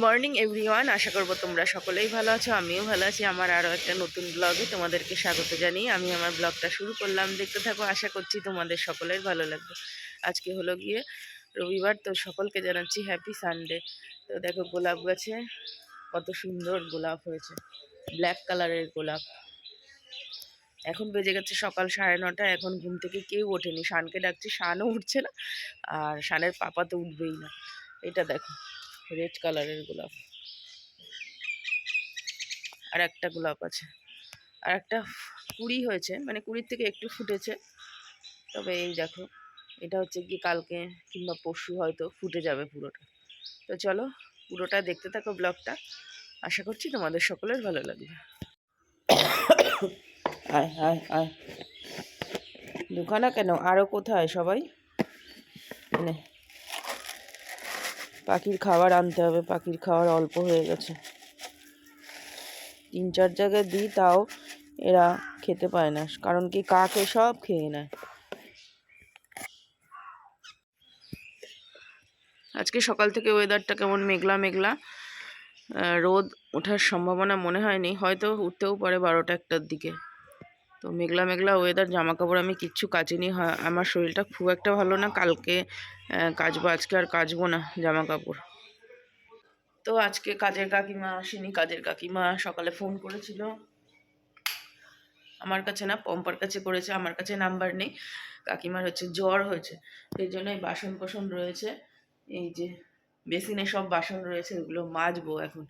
Morning everyone, আশা করব তোমরা সকলেই ভালো আছো। আমিও ভালো আছি। আমার আরও একটা নতুন ব্লগে তোমাদেরকে স্বাগত জানিয়ে আমি আমার ব্লগটা শুরু করলাম। দেখতে থাকো, আশা করছি তোমাদের সকলের ভালো লাগবে। আজকে হলো গিয়ে রবিবার, তো সকলকে জানাচ্ছি হ্যাপি সানডে। তো দেখো গোলাপ গাছে কত সুন্দর গোলাপ হয়েছে, ব্ল্যাক কালারের গোলাপ। এখন বেজে গেছে সকাল 9:30। এখন ঘুম থেকে কেউ ওঠেনি। শানকে ডাকছি, শানও উঠছে না, আর শানের পাপা তো উঠবেই না। এটা দেখো রেড কালারের গোলাপ, আর একটা গোলাপ আছে, আর একটা কুড়ি হয়েছে, মানে কুড়ির থেকে একটু ফুটেছে। তবে এই দেখো, এটা হচ্ছে কি কালকে কিংবা পরশু হয়তো ফুটে যাবে পুরোটা। তো চলো পুরোটা দেখতে থাকো ব্লগটা, আশা করছি তোমাদের সকলের ভালো লাগবে। আয় আয় আয়, দোকানা কেন, আরও কোথায় সবাই? মানে পাখির খাবার আনতে হবে, পাখির খাবার অল্প হয়ে গেছে। 3-4 জায়গায় দিই, তাও এরা খেতে পায় না, কারণ কি কাকে সব খেয়ে নেয়। আজকে সকাল থেকে ওয়েদারটা কেমন মেঘলা মেঘলা, রোদ ওঠার সম্ভাবনা মনে হয়নি, হয়তো উঠতেও পারে 12টা-1টার দিকে। তো মেঘলা মেঘলা ওয়েদার, জামা কাপড় আমি কিচ্ছু কাচিনি। আমার শরীরটা খুব একটা ভালো না, কালকে কাচবো, আজকে আর কাচবো না জামা কাপড়। তো আজকে কাজের কাকিমা আসেনি। কাজের কাকিমা সকালে ফোন করেছিল আমার কাছে না, পম্পার কাছে করেছে, আমার কাছে নাম্বার নেই। কাকিমার হচ্ছে জ্বর হয়েছে, সেই জন্য এই বাসন কোসন রয়েছে, এই যে বেসিনে সব বাসন রয়েছে, ওগুলো মাজবো এখন।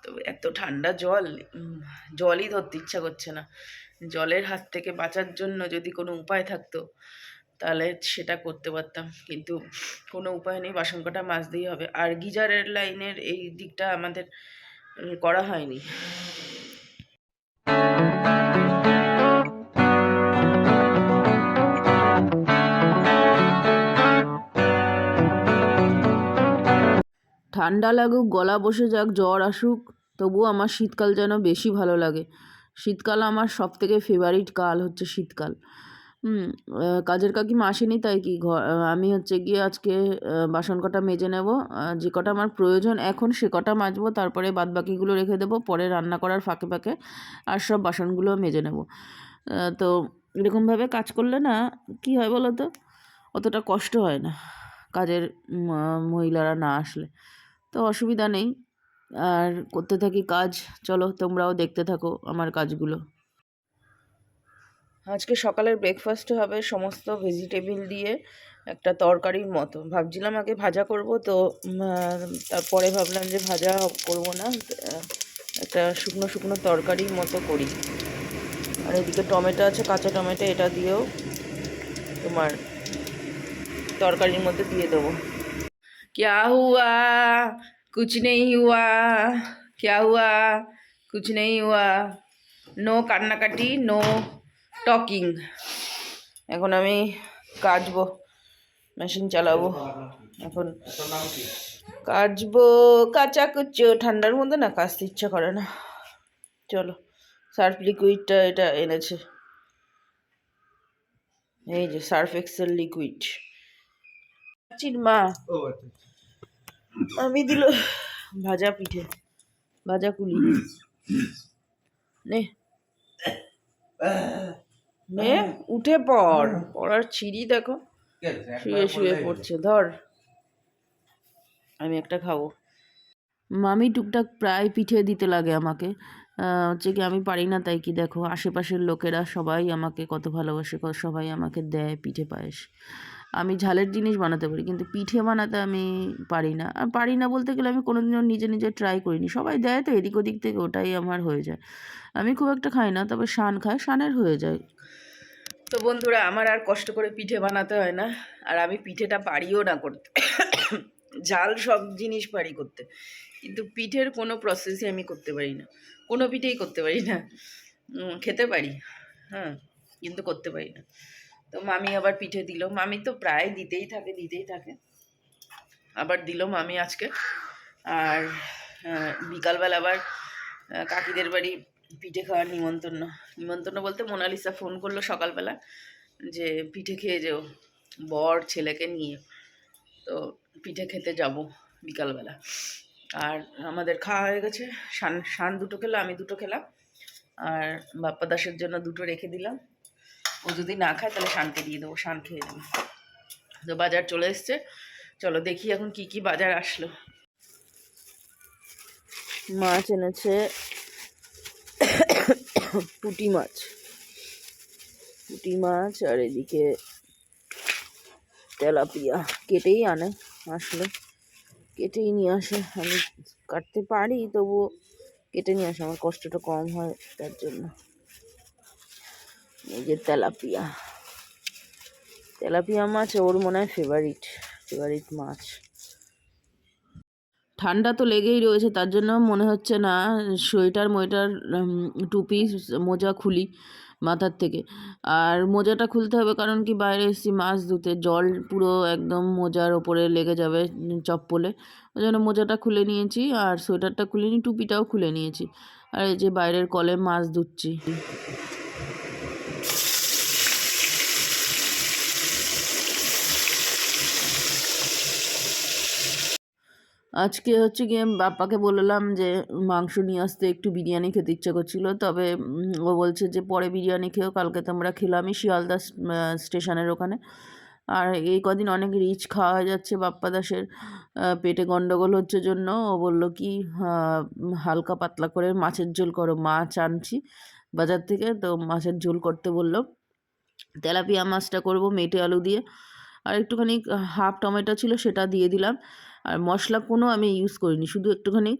তো এত ঠান্ডা জল, জলই ধরতে ইচ্ছা করছে না। জলের হাত থেকে বাঁচার জন্য যদি কোনো উপায় থাকতো তাহলে সেটা করতে পারতাম, কিন্তু কোনো উপায় নেই, বাসন কটা মাজতেই হবে। আর গিজারের লাইনের এই দিকটা আমাদের করা হয়নি। ঠান্ডা লাগুক, গলা বসে যাক, জ্বর আসুক, তবুও আমার শীতকাল যেন বেশি ভালো লাগে। শীতকাল আমার সব থেকে ফেভারিট কাল হচ্ছে শীতকাল। কাজের কাকিমা আসেনি, তাই কি আমি হচ্ছে গিয়ে আজকে বাসন কটা মেজে নেব। যে কটা আমার প্রয়োজন এখন সে কটা মাজবো, তারপরে বাদবাকিগুলো রেখে দেবো পরে রান্না করার ফাঁকে ফাঁকে, আর সব বাসনগুলো মেজে নেব। তো এরকমভাবে কাজ করলে না কি হয় বলো তো, অতটা কষ্ট হয় না কাজের মহিলারা না আসলে। তো অসুবিধা নেই, আর করতে থাকি কাজ। চলো তোমরাও দেখতে থাকো আমার কাজগুলো। আজকে সকালের ব্রেকফাস্টে হবে সমস্ত ভেজিটেবিল দিয়ে একটা তরকারির মতো। ভাবছিলাম আগে ভাজা করব, তো তারপরে ভাবলাম যে ভাজা করব না, একটা শুকনো শুকনো তরকারির মতো করি। আর এদিকে টমেটো আছে, কাঁচা টমেটো, এটা দিয়েও তোমার তরকারির মধ্যে দিয়ে দেবো। क्या हुआ, कुछ नहीं हुआ, क्या हुआ, कुछ नहीं हुआ। নো কান্নাকাটি, নো টকিং। এখন আমি কাচবো, মেশিন চালাবো এখন, কাচবো। কাঁচা কুচো ঠান্ডার মধ্যে না কাচতে ইচ্ছা করে না। চলো, সার্ফ লিকুইডটা এটা এনেছে, এই যে সার্ফ এক্সেল লিকুইড। মা আমি দিল ভাজা পিঠে, ভাজা কুলি, নে নে উঠে পড়, পড়ার ছিঁড়ি দেখো, শুয়ে শুয়ে পড়ছে। ধর, আমি একটা খাবো। মামি টুকটাক প্রায় পিঠে দিতে লাগে আমাকে, হচ্ছে কি আমি পারি না, তাই কি দেখো আশেপাশের লোকেরা সবাই আমাকে কত ভালোবাসে, সবাই আমাকে দেয় পিঠে পায়েস। আমি ঝালের জিনিস বানাতে পারি, কিন্তু পিঠে বানাতে আমি পারি না। আর পারি না বলতে গেলে আমি কোনোদিনও নিজে নিজে ট্রাই করিনি, সবাই দেয় তো এদিক ওদিক থেকে, ওটাই আমার হয়ে যায়। আমি খুব একটা খাই না, তবে শান খায়, শানের হয়ে যায়। তো বন্ধুরা, আমার আর কষ্ট করে পিঠে বানাতে হয় না, আর আমি পিঠেটা পারিও না করতে। ঝাল সব জিনিস পারি করতে, কিন্তু পিঠের কোনো প্রসেসই আমি করতে পারি না, কোনো পিঠেই করতে পারি না। খেতে পারি, হ্যাঁ, কিন্তু করতে পারি না। তো মামি আবার পিঠে দিল, মামি তো প্রায় দিতেই থাকে, আবার দিল মামি আজকে। আর বিকালবেলা আবার কাকিদের বাড়ি পিঠে খাওয়ার নিমন্ত্রণ বলতে মোনালিসা ফোন করলো সকালবেলা যে পিঠে খেয়ে যেও বর ছেলেকে নিয়ে। তো পিঠে খেতে যাব বিকালবেলা। আর আমাদের খাওয়া হয়ে গেছে। শান দুটো খেলো, আমি দুটো খেলাম, আর বাপ্পা দাসের জন্য দুটো রেখে দিলাম। ও যদি না খায় তাহলে শানকে দিয়ে দেবো, শান খেয়ে দেবো। তো বাজার চলে এসছে, চলো দেখি এখন কি কি বাজার আসলো। মাছ এনেছে পুঁটি মাছ, আর এদিকে তেলাপিয়া কেটেই আনে, আসলে কেটেই নিয়ে আসে। আমি কাটতে পারি, তবুও কেটে নিয়ে আসে, আমার কষ্টটা কম হয় তার জন্য। এই যে তেলাপিয়া মাছ ওর মনে হয় ফেভারিট মাছ। ঠান্ডা তো লেগেই রয়েছে, তার জন্য মনে হচ্ছে না সোয়েটার টুপি মোজা খুলি মাথার থেকে। আর মোজাটা খুলতে হবে, কারণ কি বাইরে এসেছি মাছ ধুতে, জল পুরো একদম মোজার ওপরে লেগে যাবে চপ্পলে। ওই জন্য মোজাটা খুলে নিয়েছি, আর সোয়েটারটা খুলে নিয়ে টুপিটাও খুলে নিয়েছি। আর এই যে বাইরের কলে মাছ ধুচ্ছি। আজকে হচ্ছে গিয়ে বাপ্পাকে বললাম যে মাংস নিয়ে আসতে, একটু বিরিয়ানি খেতে ইচ্ছা করছিল, তবে ও বলছে যে পরে বিরিয়ানি খেয়েও, কালকে তো আমরা খেলামই শিয়ালদা স্টেশনের ওখানে। আর এই কদিন অনেক রিচ খাওয়া হয়ে যাচ্ছে বাপ্পা দাসের, পেটে গন্ডগোল হচ্ছে জন্য ও বললো কি হালকা পাতলা করে মাছের ঝোল করো। মাছ আনছি বাজার থেকে, তো মাছের ঝোল করতে বললো। তেলাপিয়া মাছটা করব মেটে আলু দিয়ে, আর একটুখানি হাফ টমেটো ছিল সেটা দিয়ে দিলাম। আর মশলা কোনো আমি ইউজ করিনি, শুধু একটুখানি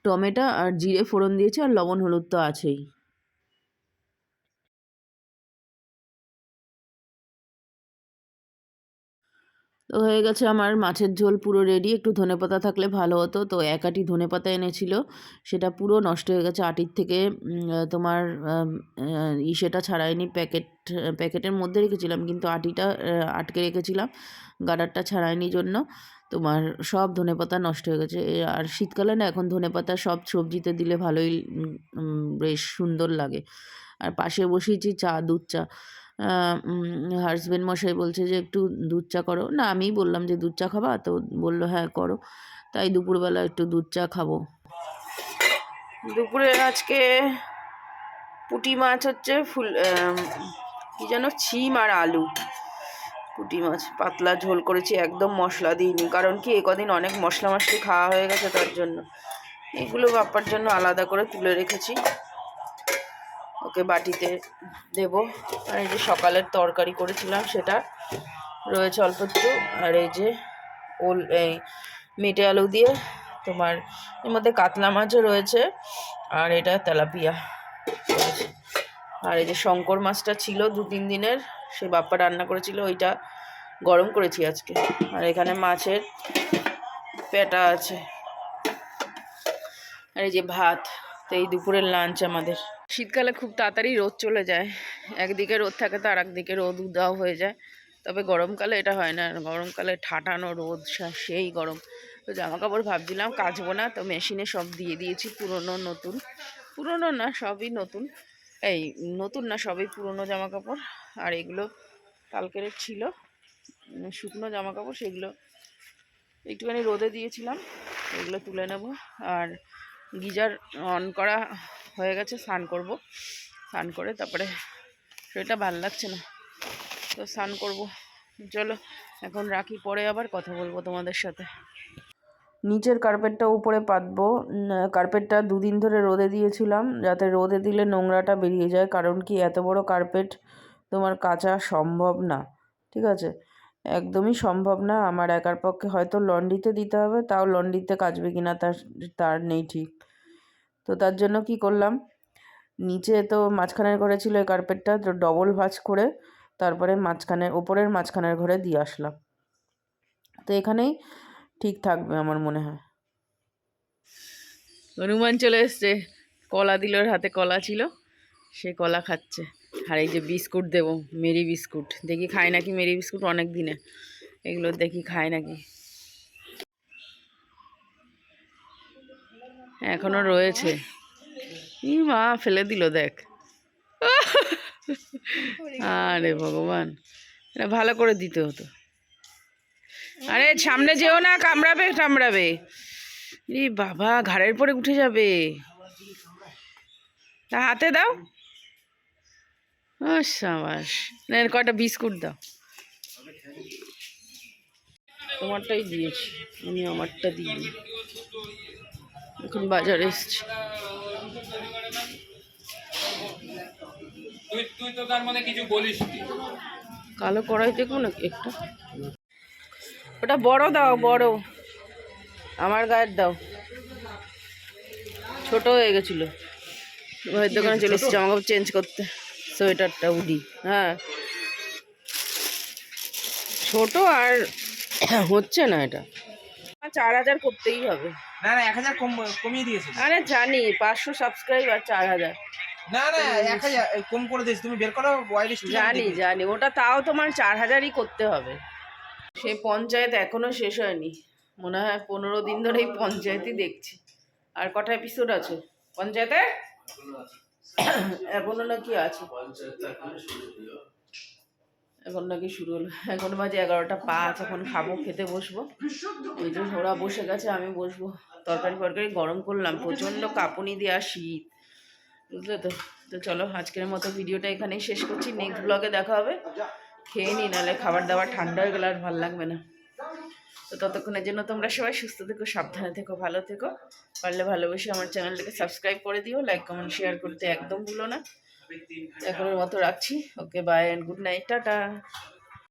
টমেটো আর জিরে ফোড়ন দিয়েছি, আর লবণ হলুদ তো আছেই। তো হয়ে গেছে আমার মাছের ঝোল পুরো রেডি। একটু ধনেপাতা থাকলে ভালো হতো, তো এক আঁটি ধনেপাতা এনেছিল, সেটা পুরো নষ্ট হয়ে গেছে আটির থেকে। তোমার সেটা ছাড়াইনি, প্যাকেটের মধ্যে রেখেছিলাম, কিন্তু আটিটা আটকে রেখেছিলাম গাডারটা ছাড়াইনি জন্য। তোমার সব ধনেপাতা নষ্ট হয়ে গেছে। আর শীতকালে না এখন ধনেপাতা সব সবজিতে দিলে ভালোই বেশ সুন্দর লাগে। আর পাশে বসিয়েছি দুধ চা। হাজব্যান্ড মশাই বলছে যে একটু দুধ চা করো না, আমিই বললাম যে দুধ চা খাবা, তো বললো হ্যাঁ করো। তাই দুপুরবেলা একটু দুধ চা খাবো। দুপুরে আজকে পুঁটি মাছ হচ্ছে কি যেন ছিম আর আলু। পুঁটি মাছ পাতলা ঝোল করেছি, একদম মশলা দিইনি, কারণ কি কদিন অনেক মশলা খাওয়া হয়ে গেছে, তার জন্য। এগুলো বাপ্পার জন্য আলাদা করে তুলে রেখেছি, ওকে বাটিতে দেব। আর এই যে সকালের তরকারি করেছিলাম সেটা রয়েছে অল্প একটু, আর এই যে এই মেটে আলু দিয়ে তোমার এর মধ্যে কাতলা মাছও রয়েছে, আর এটা তেলাপিয়া রয়েছে। আর এই যে শঙ্কর মাছটা ছিল 2-3 দিনের, সে বাপ্পা রান্না করেছিল, ওইটা গরম করেছি আজকে। আর এখানে মাছের পেটা আছে, আর এই যে ভাত। তো এই দুপুরের লাঞ্চ আমাদের। শীতকালে খুব তাড়াতাড়ি রোদ চলে যায়, একদিকে রোদ থাকে তো আর একদিকে রোদ উদাও হয়ে যায়। তবে গরমকালে এটা হয় না, গরমকালে ঠাটানো রোদ, সেই গরম। তো জামা কাপড় ভাবছিলাম কাচবো না, তো মেশিনে সব দিয়ে দিয়েছি, পুরনো নতুন, পুরনো না সবই নতুন, এই নতুন না সবই পুরনো জামা কাপড়। আর এগুলো কালকের ছিল শুকনো জামা কাপড়, সেগুলো একটুখানি রোদে দিয়েছিলাম, এগুলো তুলে নেব। আর গিজার অন করা হয়ে গেছে, স্নান করব, স্নান করে তারপরে শরীরটা ভালো লাগছে না, তো স্নান করব। চলো এখন রাখি, পরে আবার কথা বলবো তোমাদের সাথে। নিচের কার্পেটটা উপরে পাতবো। কার্পেটটা 2 দিন ধরে রোদে দিয়েছিলাম, যাতে রোদে দিলে নোংরাটা বেরিয়ে যায়, কারণ কি এত বড় কার্পেট তোমার কাচা সম্ভব না, ঠিক আছে, একদমই সম্ভব না আমার একার পক্ষে। হয়তো লন্ড্রিতে দিতে হবে, তাও লন্ড্রিতে কাচবে কিনা তার নেই ঠিক। তো তার জন্য কি করলাম, নিচে তো মাঝখানের ঘরে ছিল এই কার্পেটটা, তো ডবল ভাঁজ করে তারপরে ওপরের মাঝখানের ঘরে দিয়ে আসলাম। তো এখানেই ঠিক থাকবে আমার মনে হয়। হনুমান চলে এসছে, কলা দিল, ওর হাতে কলা ছিল, সে কলা খাচ্ছে। আর এই যে বিস্কুট দেবো, মেরি বিস্কুট, দেখি খায় নাকি মেরি বিস্কুট, অনেক দিনে এগুলো দেখি খায় নাকি। এখনো রয়েছে, ই মা ফেলে দিল দেখ। আরে ভগবান, এটা ভালো করে দিতে হতো। আরে সামনে যেও না, কামড়াবে। রে বাবা, ঘাড়ের পরে উঠে যাবে। তা হাতে দাও। ও সাবাস, না কয়টা বিস্কুট দাও। তোমারটাই দিয়েছি, আমি আমারটা দিই। এখন বাজারে এসছি। তুই তো তার মানে কিছু বলিস নি। কালো কড়াই দেখবো না একটা, ওটা বড় দাও, বড়। আমার গায়ের দাও, ছোট হয়ে গেছিল। ভাইয়ের দোকানে চলে এসেছি জামা কাপড় চেঞ্জ করতে। সোয়েটারটা উডি, হ্যাঁ ছোট আর হচ্ছে না এটা। 4000 করতেই হবে। না না 1000 কমিয়ে দিয়েছি। আরে জানি 500 সাবস্ক্রাইবার 4000। না না 1000 কম করে দিয়েছি, তুমি বের করো ওয়াইড স্টিল। জানি ওটা, তাও তোমার 4000ই করতে হবে। সেই পঞ্চায়েত এখনো শেষ হয়নি, মনে হয় 15 দিন ধরেই পঞ্চায়েতই দেখছি। আর কটা এপিসোড আছে পঞ্চায়েতে? এখনো নাকি আছে, এখন নাকি শুরু হলো। এখন বাজে 11টা 5, এখন খাবো, খেতে বসবো। ওই যে ওরা বসে গেছে, আমি বসবো। তরকারি ফরকারি গরম করলাম, প্রচণ্ড কাঁপুনি দেওয়া শীত, বুঝলে তো। তো চলো আজকের মতো ভিডিওটা এখানেই শেষ করছি, নেক্সট ব্লগে দেখা হবে। খেয়ে নি, নাহলে খাবার দাবার ঠান্ডা হয়ে গেলে আর ভালো লাগবে না। তো ততক্ষণের জন্য তোমরা সবাই সুস্থ থেকো, সাবধানে থেকো, ভালো থেকো। পারলে ভালোবেসে আমার চ্যানেলটাকে সাবস্ক্রাইব করে দিও, লাইক কমেন্ট শেয়ার করতে একদম ভুলো না। এখনের মতো রাখছি, okay bye and good night, tata.